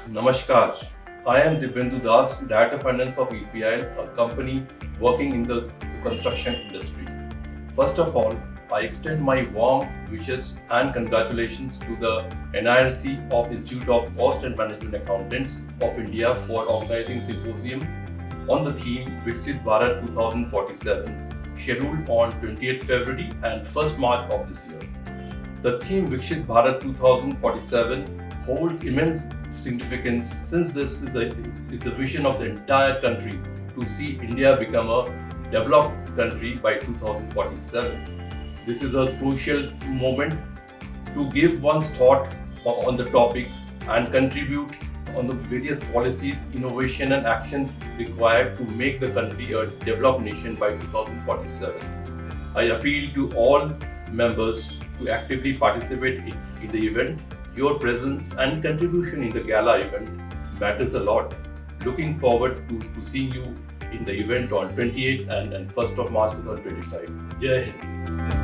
Namaskar. I am Dibendu, Director Finance of EPIL, a company working in the construction industry. First of all, I extend my warm wishes and congratulations to the NIRC of Institute of Cost and Management Accountants of India for organizing symposium on the theme Viksit Bharat 2047, scheduled on 28th February and 1st March of this year. The theme Viksit Bharat 2047 holds immense significance since this is the vision of the entire country to see India become a developed country by 2047. This is a crucial moment to give one's thought on the topic and contribute on the various policies, innovation and action required to make the country a developed nation by 2047. I appeal to all members to actively participate in the event. Your presence and contribution in the gala event matters a lot. Looking forward to seeing you in the event on 28th and 1st of March 2025. Jai Hind.